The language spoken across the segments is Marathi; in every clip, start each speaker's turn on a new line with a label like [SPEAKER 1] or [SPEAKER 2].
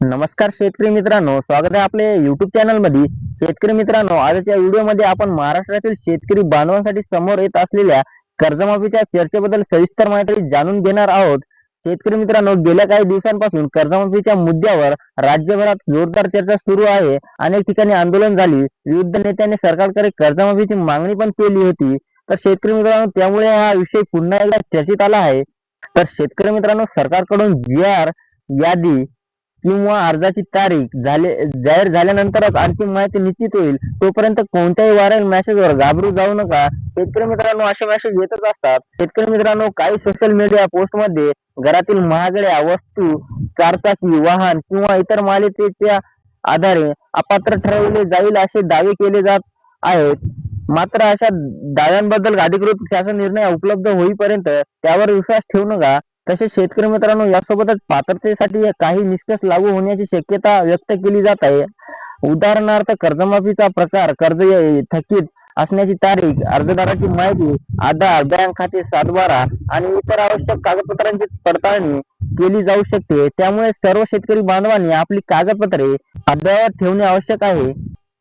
[SPEAKER 1] नमस्कार शेतकरी मित्रांनो, स्वागत आहे आपले युट्यूब चॅनल मध्ये. शेतकरी मित्रांनो, आजच्या व्हिडिओमध्ये आपण महाराष्ट्रातील शेतकरी बांधवांसाठी समोर येत असलेल्या कर्जमाफीच्या चर्चेबद्दल सविस्तर माहिती जाणून घेणार आहोत. शेतकरी मित्रांनो, गेल्या काही दिवसांपासून कर्जमाफीच्या मुद्द्यावर राज्यभरात जोरदार चर्चा सुरू आहे. अनेक ठिकाणी आंदोलन झाली, विविध नेत्यांनी सरकारकडे कर्जमाफीची मागणी पण केली होती. तर शेतकरी मित्रांनो, त्यामुळे हा विषय पुन्हा एकदा चर्चेत आला आहे. तर शेतकरी मित्रांनो, सरकारकडून जी.आर. यादी किंवा अर्जाची तारीख जाहीर झाल्यानंतरच अंतिम माहिती निश्चित होईल. तोपर्यंत कोणत्याही व्हायरल मेसेजवर घाबरू जाऊ नका. शेतकरी मित्रांनो, असे मेसेज येतच असतात. शेतकरी मित्रांनो, काही सोशल मीडिया पोस्ट मध्ये घरातील महागड्या वस्तू, चारचाकी वाहन किंवा इतर मालकीच्या आधारे अपात्र ठरवले जाईल असे दावे केले जात आहेत. मात्र अशा दाव्यांबद्दल अधिकृत शासन निर्णय उपलब्ध होईपर्यंत त्यावर विश्वास ठेवू नका. तसेच शेतकरी मित्रांनो, यासोबतच पात्रतेसाठी काही निष्कर्ष लागू होण्याची शक्यता व्यक्त केली जात आहे. उदाहरणार्थ, कर्जमाफीचा प्रकार, कर्ज थकीत असण्याची तारीख, अर्जदाराची माहिती, आधार, बँक खाते, सातबारा आणि इतर आवश्यक कागदपत्रांची पडताळणी केली जाऊ शकते. त्यामुळे सर्व शेतकरी बांधवांनी आपली कागदपत्रे अद्ययावत ठेवणे आवश्यक आहे.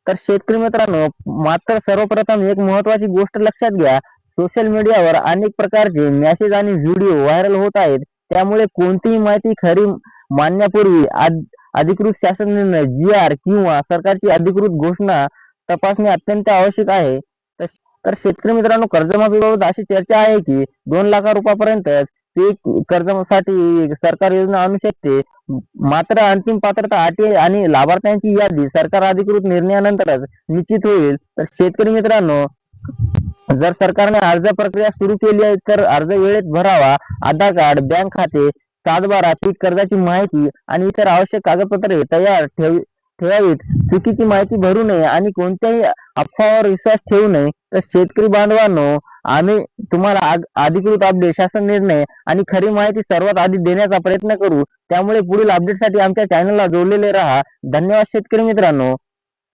[SPEAKER 1] तर शेतकरी मित्रांनो, मात्र सर्वप्रथम एक महत्वाची गोष्ट लक्षात घ्या. सोशल मीडियावर अनेक प्रकारचे मेसेज आणि व्हिडिओ व्हायरल होत आहेत. त्यामुळे कोणतीही माहिती खरी मानण्यापूर्वी अधिकृत शासन निर्णय, जी.आर. किंवा सरकारची अधिकृत घोषणा तपासणे अत्यंत आवश्यक आहे. तर शेतकरी मित्रांनो, कर्जमाफीबाबत अशी चर्चा आहे की 2 लाख रुपयापर्यंत पीक कर्जासाठी सरकार योजना आणू शकते. मात्र अंतिम पात्रता, अटी आणि लाभार्थ्यांची यादी सरकार अधिकृत निर्णयानंतरच निश्चित होईल. तर शेतकरी मित्रांनो, जर सरकारने अर्ज प्रक्रिया सुरू केली आहे तर अर्ज वेळेत भरावा. आधार कार्ड, बँक खाते, सातबारा, पीक कर्जाची माहिती आणि इतर आवश्यक कागदपत्रे तयार ठेवावीत. चुकीची माहिती भरू नये आणि कोणत्याही अफवावर विश्वास ठेवू नये. तर शेतकरी बांधवांनो, आम्ही तुम्हाला अधिकृत अपडेट, शासन निर्णय आणि खरी माहिती सर्वात आधी देण्याचा प्रयत्न करू. त्यामुळे पुढील अपडेटसाठी आमच्या चॅनलला जोडलेले राहा. धन्यवाद शेतकरी मित्रांनो.